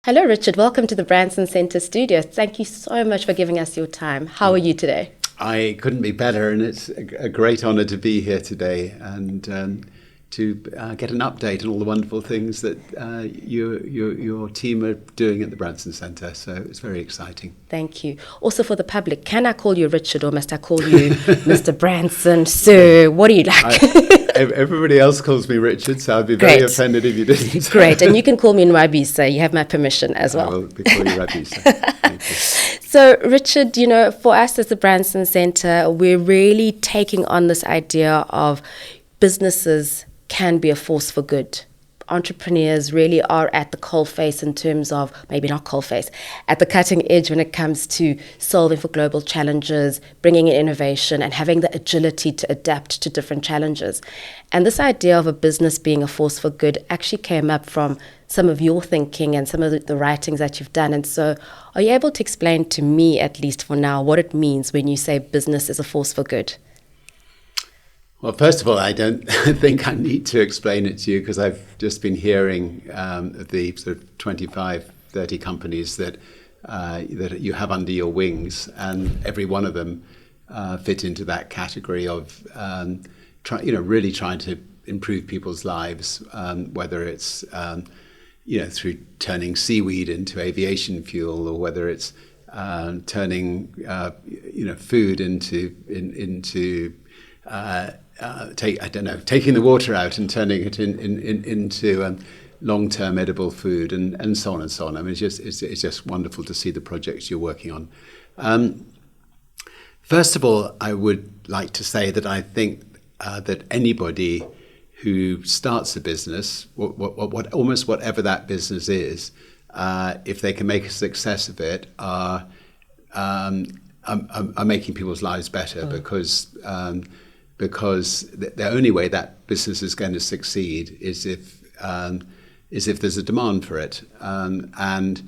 Hello, Richard. Welcome to the Branson Centre studio. Thank you so much for giving us your time. How are you today? I couldn't be better, and it's a great honour to be here today and to get an update on all the wonderful things that your team are doing at the Branson Centre. So it's very exciting. Thank you. Also for the public, can I call you Richard or must I call you Mr. Branson, Sir? What do you like? Everybody else calls me Richard, so I'd be very offended if you didn't. Great, and you can call me Nwabisa. You have my permission as well. I will call you Nwabisa. Thank you. So, Richard, for us as the Branson Centre, we're really taking on this idea of businesses can be a force for good. Entrepreneurs really are at the coalface in terms of, maybe not coalface, at the cutting edge when it comes to solving for global challenges, bringing in innovation and having the agility to adapt to different challenges. And this idea of a business being a force for good actually came up from some of your thinking and some of the writings that you've done. And so are you able to explain to me, at least for now, what it means when you say business is a force for good? Well, first of all, I don't think I need to explain it to you because I've just been hearing the sort of 25, 30 companies that you have under your wings, and every one of them fit into that category of really trying to improve people's lives, whether it's through turning seaweed into aviation fuel, or whether it's turning food into taking the water out and turning it into long-term edible food, and so on and so on. I mean, it's just wonderful to see the projects you're working on. First of all, I would like to say that I think that anybody who starts a business, almost whatever that business is, if they can make a success of it, are making people's lives better, because the only way that business is going to succeed is if there's a demand for it. And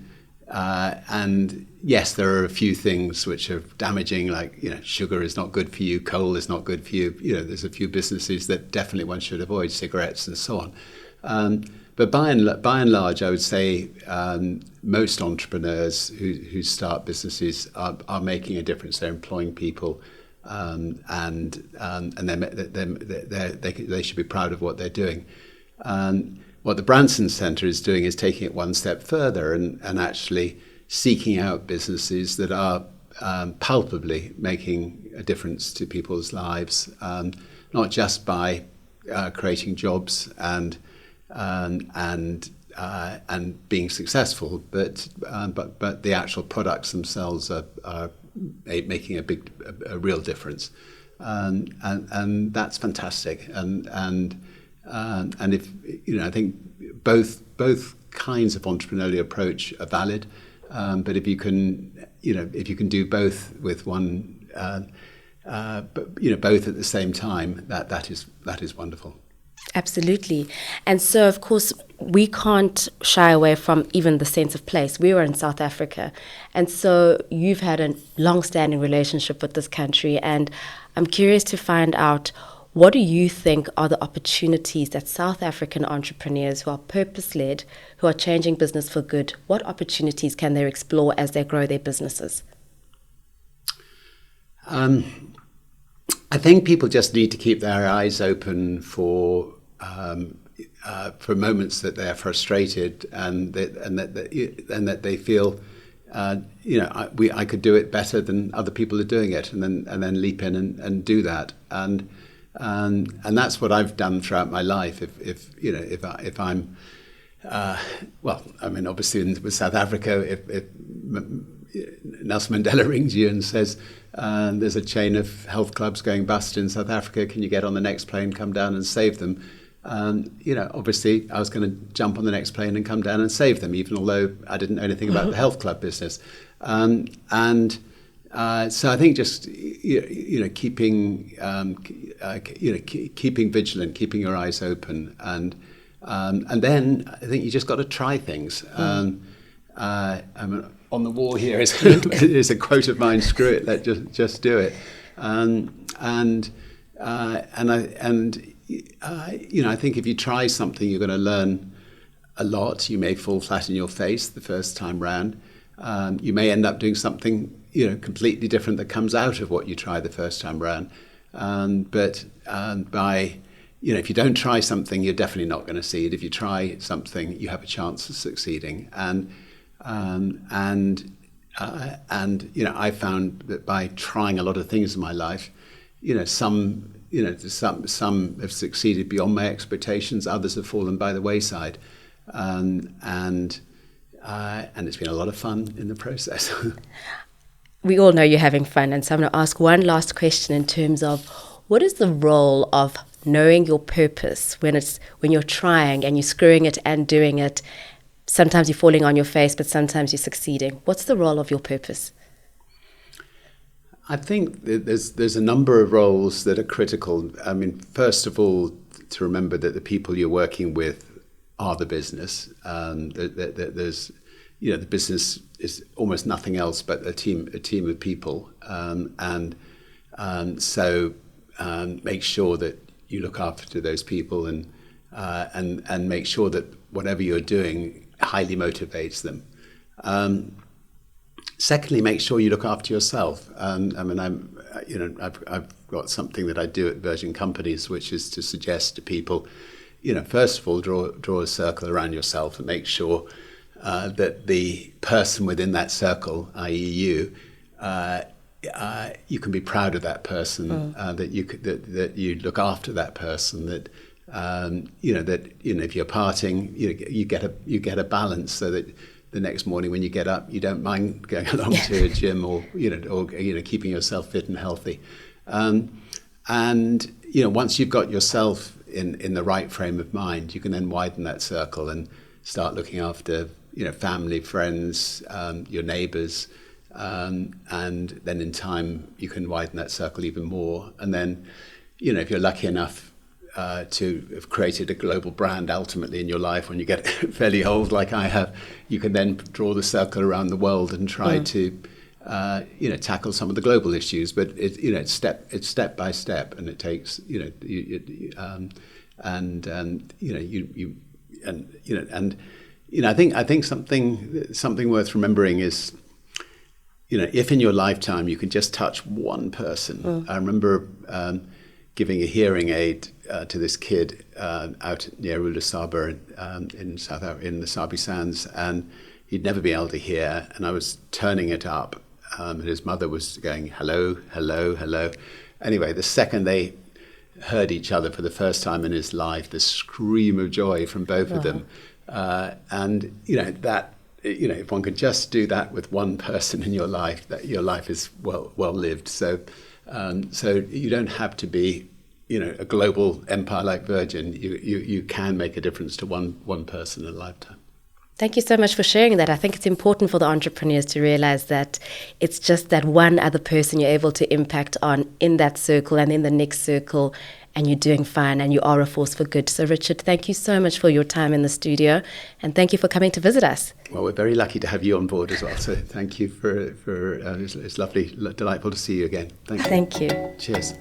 yes, there are a few things which are damaging, like sugar is not good for you, coal is not good for you. There's a few businesses that definitely one should avoid, cigarettes and so on. But by and large, I would say most entrepreneurs who start businesses are making a difference. They're employing people. And they should be proud of what they're doing. What the Branson Centre is doing is taking it one step further and actually seeking out businesses that are palpably making a difference to people's lives, not just by creating jobs and being successful, but the actual products themselves are making a real difference, and that's fantastic. And if I think both kinds of entrepreneurial approach are valid, but if you can do both with one, both at the same time, that is wonderful. Absolutely. And so, of course, we can't shy away from even the sense of place. We were in South Africa. And so you've had a long-standing relationship with this country. And I'm curious to find out, what do you think are the opportunities that South African entrepreneurs who are purpose-led, who are changing business for good, what opportunities can they explore as they grow their businesses? I think people just need to keep their eyes open for moments that they're frustrated and that they feel, I could do it better than other people are doing it, and then leap in and do that. And that's what I've done throughout my life. If I'm obviously with South Africa, if Nelson Mandela rings you and says, there's a chain of health clubs going bust in South Africa, can you get on the next plane, come down and save them? Obviously I was going to jump on the next plane and come down and save them, even although I didn't know anything about the health club business. So I think just keeping vigilant, keeping your eyes open, and then I think you just got to try things. On the wall here is a quote of mine: "Screw it, just do it." I think if you try something, you're going to learn a lot. You may fall flat in your face the first time round. You may end up doing something, completely different that comes out of what you tried the first time round. But if you don't try something, you're definitely not going to see it. If you try something, you have a chance of succeeding. And I found that by trying a lot of things in my life, some have succeeded beyond my expectations. Others have fallen by the wayside. And it's been a lot of fun in the process. We all know you're having fun, and so I'm going to ask one last question in terms of what is the role of knowing your purpose when you're trying and you're screwing it and doing it. Sometimes you're falling on your face, but sometimes you're succeeding. What's the role of your purpose? I think there's a number of roles that are critical. I mean, first of all, to remember that the people you're working with are the business. There's the business is almost nothing else but a team of people, so make sure that you look after those people and make sure that whatever you're doing highly motivates them. Secondly, make sure you look after yourself. I've got something that I do at Virgin Companies, which is to suggest to people, first of all, draw a circle around yourself and make sure that the person within that circle, i.e. you can be proud of that person, that you look after that person, that if you're parting, you get a balance, so that the next morning when you get up, you don't mind going along to a gym or keeping yourself fit and healthy. Once you've got yourself in the right frame of mind, you can then widen that circle and start looking after family, friends, your neighbours, and then in time you can widen that circle even more. And then if you're lucky enough to have created a global brand ultimately in your life, when you get fairly old like I have, you can then draw the circle around the world and try to tackle some of the global issues. But it's step by step, and it takes I think something worth remembering is, if in your lifetime you can just touch one person. I remember giving a hearing aid to this kid out near Ulusaba in the Sabi Sands, and he'd never been able to hear, and I was turning it up, and his mother was going, hello, hello, hello. Anyway, the second they heard each other for the first time in his life, the scream of joy from both of them. If one could just do that with one person in your life, that your life is well lived. So you don't have to be, a global empire like Virgin. You can make a difference to one person in a lifetime. Thank you so much for sharing that. I think it's important for the entrepreneurs to realize that it's just that one other person you're able to impact on in that circle and in the next circle, and you're doing fine and you are a force for good. So Richard, thank you so much for your time in the studio, and thank you for coming to visit us. Well, we're very lucky to have you on board as well. So thank you for it's lovely, delightful to see you again. Thank you. Thank you. Cheers.